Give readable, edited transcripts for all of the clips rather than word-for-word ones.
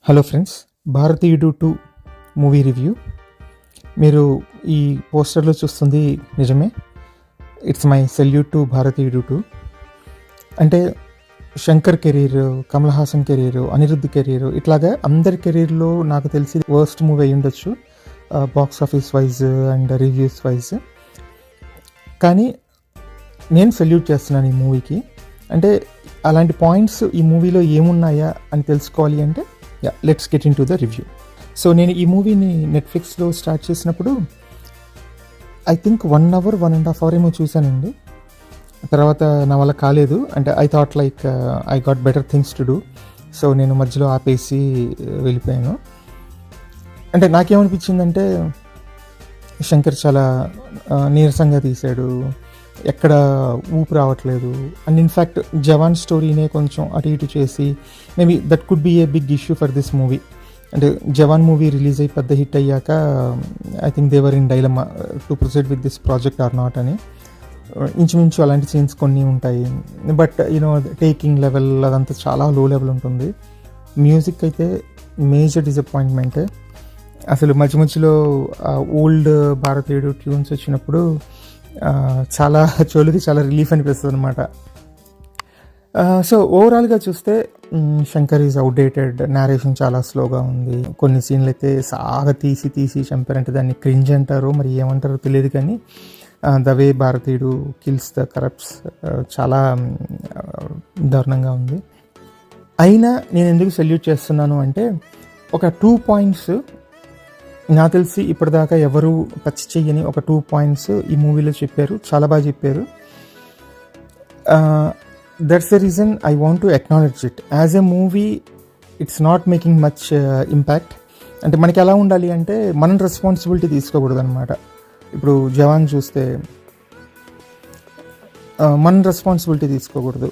Hello friends, భారతీయుడు 2 movie review. మీరు ఈ పోస్టర్లో చూస్తుంది నిజమే. ఇట్స్ మై సెల్యూట్ టు భారతీయుడు 2. అంటే Shankar career, Kamal Haasan career, Anirudh career, ఇట్లాగా అందరి కెరీర్లో నాకు తెలిసి వర్స్ట్ మూవీ అయి ఉండొచ్చు box office wise and reviews wise. కానీ నేను సెల్యూట్ చేస్తున్నాను ఈ మూవీకి. అంటే అలాంటి పాయింట్స్ ఈ మూవీలో ఏమున్నాయా అని తెలుసుకోవాలి అంటే let's get in to the review. So నేను ఈ మూవీని నెట్ఫ్లిక్స్లో స్టార్ట్ చేసినప్పుడు ఐ థింక్ 1 hour 1.5 hour ఏమో చూశానండి. తర్వాత నా వల్ల కాలేదు. అంటే I thought like I got better things to do. So నేను మధ్యలో ఆపేసి వెళ్ళిపోయాను. అంటే నాకేమనిపించిందంటే శంకర్ చాలా నీరసంగా తీశాడు, ఎక్కడ ఊపు రావట్లేదు. అండ్ ఇన్ఫ్యాక్ట్ జవాన్ స్టోరీనే కొంచెం అటు ఇటు చేసి maybe that could be a big issue for this movie. అంటే జవాన్ మూవీ రిలీజ్ అయ్యి పెద్ద హిట్ అయ్యాక I think they're in dilemma to proceed with this project or not అని. ఇంచుమించు అలాంటి సీన్స్ కొన్ని ఉంటాయి. బట్ యూనో టేకింగ్ లెవెల్ అదంతా చాలా లో లెవెల్ ఉంటుంది. మ్యూజిక్ అయితే మేజర్ డిసప్పాయింట్మెంట్. అసలు మధ్య మధ్యలో ఓల్డ్ భారతీయుడు ట్యూన్స్ వచ్చినప్పుడు చాలా చెవులకి చాలా రిలీఫ్ అనిపిస్తుంది అనమాట. సో ఓవరాల్గా చూస్తే శంకర్ ఈజ్ అవుట్డేటెడ్, నేరేషన్ చాలా స్లోగా ఉంది. కొన్ని సీన్లు అయితే సాగా తీసి చంపారంటే దాన్ని క్రింజ్ అంటారో మరి ఏమంటారో తెలియదు. కానీ ద వే భారతీయుడు కిల్స్ ద కరప్ట్స్ చాలా దారుణంగా ఉంది. అయినా నేను ఎందుకు సెల్యూట్ చేస్తున్నాను అంటే ఒక 2 points నాకు తెలిసి ఇప్పటిదాకా ఎవరు టచ్ చేయని ఒక 2 points ఈ మూవీలో చెప్పారు. చాలా బాగా చెప్పారు. That's the reason I want to acknowledge it. As a movie it's not making much impact. అంటే మనకి ఎలా ఉండాలి అంటే మనం రెస్పాన్సిబిలిటీ తీసుకోకూడదు అనమాట. ఇప్పుడు జవాన్ చూస్తే మన రెస్పాన్సిబిలిటీ తీసుకోకూడదు.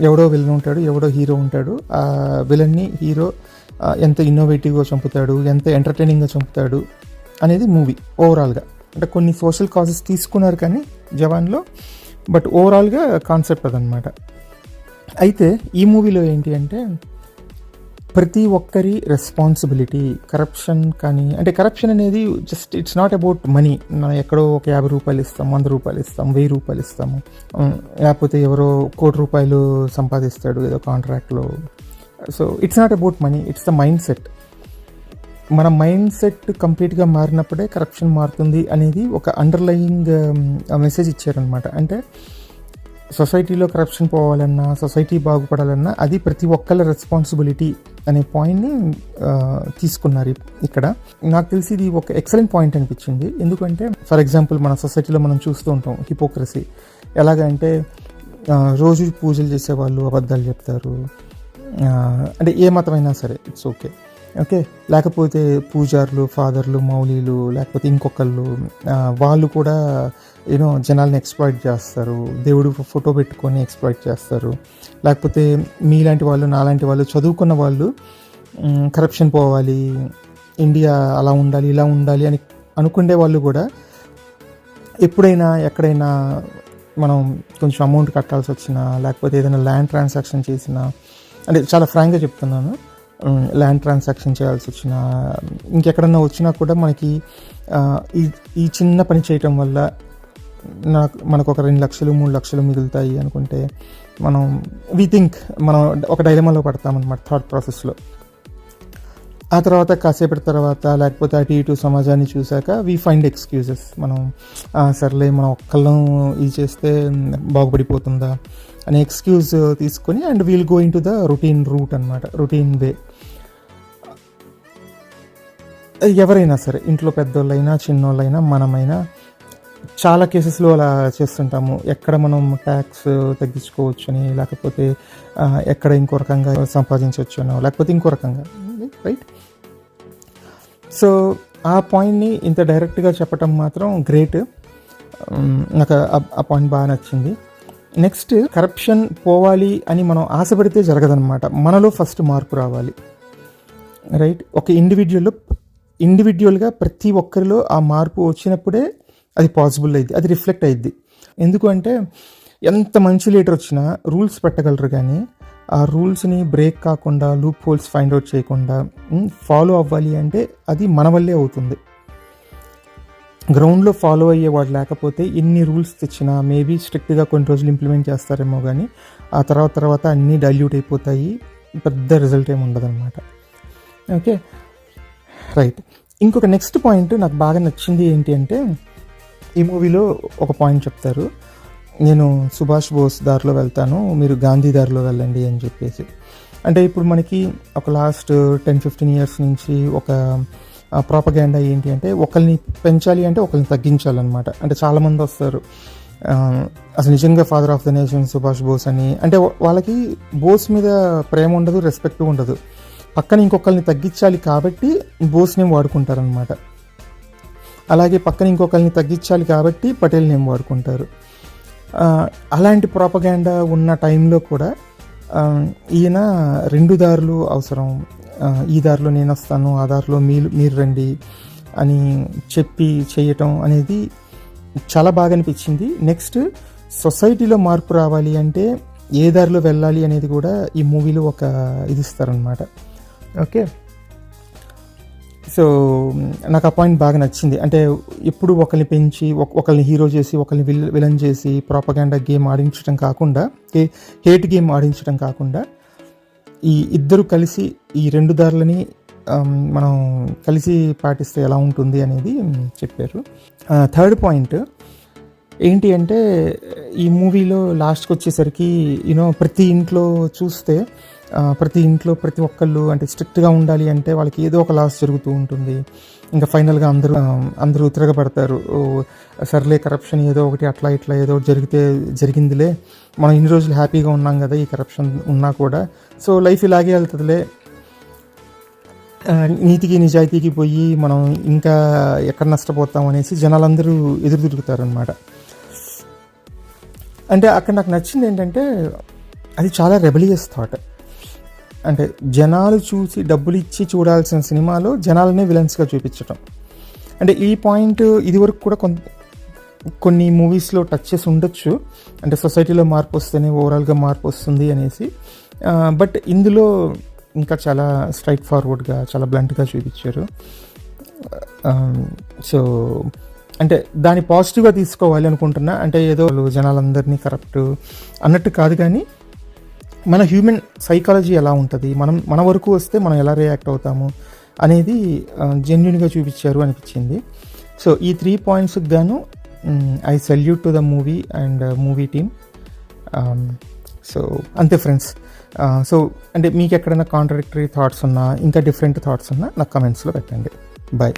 ఎవడో విలన్ ఉంటాడు, ఎవడో హీరో ఉంటాడు. ఆ విలన్ని హీరో ఎంత ఇన్నోవేటివ్గా చంపుతాడు, ఎంత ఎంటర్టైనింగ్గా చంపుతాడు అనేది మూవీ ఓవరాల్గా. అంటే కొన్ని సోషల్ కాజెస్ తీసుకున్నారు కానీ జవాన్లో, బట్ ఓవరాల్గా కాన్సెప్ట్ అదనమాట. అయితే ఈ మూవీలో ఏంటి అంటే ప్రతి ఒక్కరి రెస్పాన్సిబిలిటీ. కరప్షన్ కానీ, అంటే కరప్షన్ అనేది just it's not about money. మనం ఎక్కడో ఒక 50 రూపాయలు ఇస్తాం, 100 రూపాయలు ఇస్తాం, 1000 రూపాయలు ఇస్తాము. లేకపోతే ఎవరో 1 కోటి రూపాయలు సంపాదిస్తాడు ఏదో కాంట్రాక్ట్లో. So it's not about money, it's the mind set. మన మైండ్ సెట్ కంప్లీట్గా మారినప్పుడే కరప్షన్ మారుతుంది అనేది ఒక అండర్లయింగ్ మెసేజ్ ఇచ్చారనమాట. అంటే సొసైటీలో కరప్షన్ పోవాలన్నా, సొసైటీ బాగుపడాలన్నా అది ప్రతి ఒక్కళ్ళ రెస్పాన్సిబిలిటీ అనే పాయింట్ని తీసుకున్నారు ఇక్కడ. నాకు తెలిసి ఇది ఒక ఎక్సలెంట్ పాయింట్ అనిపించింది. ఎందుకంటే ఫర్ ఎగ్జాంపుల్ మన సొసైటీలో మనం చూస్తూ ఉంటాం హిపోక్రసీ. ఎలాగంటే రోజు పూజలు చేసేవాళ్ళు అబద్ధాలు చెప్తారు. అంటే ఏ మతమైనా సరే ఇట్స్ ఓకే. లేకపోతే పూజారులు, ఫాదర్లు, మౌలీలు, లేకపోతే ఇంకొకళ్ళు వాళ్ళు కూడా యూనో జనాల్ని ఎక్స్‌ప్లాయిట్ చేస్తారు. దేవుడు ఫోటో పెట్టుకొని ఎక్స్‌ప్లాయిట్ చేస్తారు. లేకపోతే మీలాంటి వాళ్ళు, నాలాంటి వాళ్ళు, చదువుకున్న వాళ్ళు కరప్షన్ పోవాలి, ఇండియా అలా ఉండాలి, ఇలా ఉండాలి అని అనుకునే వాళ్ళు కూడా ఎప్పుడైనా ఎక్కడైనా మనం కొంచెం అమౌంట్ కట్టాల్సి వచ్చినా, లేకపోతే ఏదైనా ల్యాండ్ ట్రాన్సాక్షన్ చేసినా, అంటే చాలా ఫ్రాంక్గా చెప్తున్నాను, ల్యాండ్ ట్రాన్సాక్షన్ చేయాల్సి వచ్చినా, ఇంకెక్కడన్నా వచ్చినా కూడా మనకి ఈ చిన్న పని చేయటం వల్ల మనకు ఒక 2 లక్షలు 3 లక్షలు మిగులుతాయి అనుకుంటే వి థింక్ మనం ఒక డైలమాలో పడతామన్నమాట థాట్ ప్రాసెస్లో. ఆ తర్వాత కాసేపటి తర్వాత లేకపోతే అటు ఇటు సమాజాన్ని చూశాక వీ ఫైండ్ ఎక్స్క్యూజెస్. మనం సర్లే మనం ఒక్కళ్ళం ఇది చేస్తే బాగుపడిపోతుందా అనే ఎక్స్క్యూజ్ తీసుకొని and we'll go into the routine route అనమాట, రొటీన్ వే. ఎవరైనా సరే, ఇంట్లో పెద్దోళ్ళైనా చిన్నోళ్ళైనా మనమైనా చాలా కేసెస్లో అలా చేస్తుంటాము. ఎక్కడ మనం ట్యాక్స్ తగ్గించుకోవచ్చు అని, లేకపోతే ఎక్కడ ఇంకో రకంగా సంపాదించవచ్చు అనో, లేకపోతే ఇంకో రకంగా, రైట్? సో ఆ పాయింట్ని ఇంత డైరెక్ట్గా చెప్పటం మాత్రం గ్రేట్. నాకు ఆ పాయింట్ బాగా నచ్చింది. నెక్స్ట్, కరప్షన్ పోవాలి అని మనం ఆశపడితే జరగదనమాట. మనలో ఫస్ట్ మార్పు రావాలి, రైట్? ఒక ఇండివిజువల్గా ప్రతి ఒక్కరిలో ఆ మార్పు వచ్చినప్పుడే అది పాసిబుల్ అయింది, అది రిఫ్లెక్ట్ అయ్యిద్ది. ఎందుకు అంటే ఎంత మంచి లీడర్ వచ్చినా రూల్స్ పెట్టగలరు కానీ ఆ రూల్స్ని బ్రేక్ కాకుండా, లూప్ హోల్స్ ఫైండ్ అవుట్ చేయకుండా ఫాలో అవ్వాలి అంటే అది మన వల్లే అవుతుంది. గ్రౌండ్లో ఫాలో అయ్యేవాడు లేకపోతే ఎన్ని రూల్స్ తెచ్చినా మేబీ స్ట్రిక్ట్గా కొన్ని రోజులు ఇంప్లిమెంట్ చేస్తారేమో, కానీ ఆ తర్వాత అన్నీ డైల్యూట్ అయిపోతాయి, పెద్ద రిజల్ట్ ఏమి ఉండదన్నమాట. Okay, right. ఇంకొక నెక్స్ట్ పాయింట్ నాకు బాగా నచ్చింది ఏంటి అంటే, ఈ మూవీలో ఒక పాయింట్ చెప్తారు, నేను సుభాష్ బోస్ దారిలో వెళ్తాను, మీరు గాంధీ దారిలో వెళ్ళండి అని చెప్పేసి. అంటే ఇప్పుడు మనకి ఒక లాస్ట్ 10-15 ఇయర్స్ నుంచి ఒక ప్రాపగాండా ఏంటి అంటే, ఒకరిని పెంచాలి అంటే ఒకరిని తగ్గించాలన్నమాట. అంటే చాలామంది వస్తారు, అసలు నిజంగా father of the nation Subhash Bose అని, అంటే వాళ్ళకి బోస్ మీద ప్రేమ ఉండదు, రెస్పెక్ట్ ఉండదు, పక్కన ఇంకొకరిని తగ్గించాలి కాబట్టి బోస్ నేమ్ వాడుకుంటారనమాట. అలాగే పక్కన ఇంకొకరిని తగ్గించాలి కాబట్టి పటేల్ నేమ్ వాడుకుంటారు. అలాంటి ప్రాపగాండా ఉన్న టైంలో కూడా ఈయన 2 దారులు అవసరం, ఈ దారిలో నేను వస్తాను, ఆ దారిలో మీరు రండి అని చెప్పి చేయటం అనేది చాలా బాగా అనిపించింది. నెక్స్ట్, సొసైటీలో మార్పు రావాలి అంటే ఏ దారిలో వెళ్ళాలి అనేది కూడా ఈ మూవీలో ఒక ఇది ఇస్తారనమాట. ఓకే, సో నాకు ఆ పాయింట్ బాగా నచ్చింది. అంటే ఎప్పుడు ఒకరిని పెంచి ఒకరిని హీరో చేసి ఒకరిని విలన్ చేసి ప్రాపగాండా గేమ్ ఆడించడం కాకుండా, హేట్ గేమ్ ఆడించడం కాకుండా, ఈ ఇద్దరు కలిసి ఈ 2 దారులని మనం కలిసి పాటిస్తే ఎలా ఉంటుంది అనేది చెప్పారు. థర్డ్ పాయింట్ ఏంటి అంటే, ఈ మూవీలో లాస్ట్కి వచ్చేసరికి ప్రతి ఇంట్లో చూస్తే ప్రతి ఒక్కళ్ళు అంటే స్ట్రిక్ట్గా ఉండాలి అంటే వాళ్ళకి ఏదో ఒక లాస్ జరుగుతూ ఉంటుంది. ఇంకా ఫైనల్గా అందరూ తిరగబడతారు, సర్లే కరప్షన్ ఏదో ఒకటి అట్లా ఇట్లా ఏదో జరిగిందిలే, మనం ఇన్ని రోజులు హ్యాపీగా ఉన్నాం కదా ఈ కరప్షన్ ఉన్నా కూడా, సో లైఫ్ ఇలాగే వెళ్తుందిలే, నీతికి నిజాయితీకి పోయి మనం ఇంకా ఎక్కడ నష్టపోతాం అనేసి జనాలందరూ ఎదురు తిరుగుతారనమాట. అంటే అక్కడ నాకు నచ్చింది ఏంటంటే, అది చాలా రెబలియస్ థాట్. అంటే జనాలు చూసి డబ్బులు ఇచ్చి చూడాల్సిన సినిమాలో జనాలనే విలన్స్గా చూపించటం. అంటే ఈ పాయింట్ ఇదివరకు కూడా కొన్ని మూవీస్లో టచ్ చేసి ఉండొచ్చు, అంటే సొసైటీలో మార్పు వస్తేనే ఓవరాల్గా మార్పు వస్తుంది అనేసి. బట్ ఇందులో ఇంకా చాలా స్ట్రైట్ ఫార్వర్డ్గా, చాలా బ్లంట్గా చూపించారు. సో అంటే దాన్ని పాజిటివ్గా తీసుకోవాలి అనుకుంటున్నా. అంటే ఏదో జనాలందరినీ కరప్ట్ అన్నట్టు కాదు, కానీ మన హ్యూమన్ సైకాలజీ ఎలా ఉంటుంది, మన వరకు వస్తే మనం ఎలా రియాక్ట్ అవుతాము అనేది జెన్యున్గా చూపించారు అనిపించింది. సో ఈ 3 పాయింట్స్కి గాను I salute to the movie and movie team. So అంతే ఫ్రెండ్స్. సో అంటే మీకు ఎక్కడైనా కాంట్రడిక్టరీ థాట్స్ ఉన్నా, ఇంకా డిఫరెంట్ థాట్స్ ఉన్నా నాకు కమెంట్స్లో పెట్టండి. బాయ్.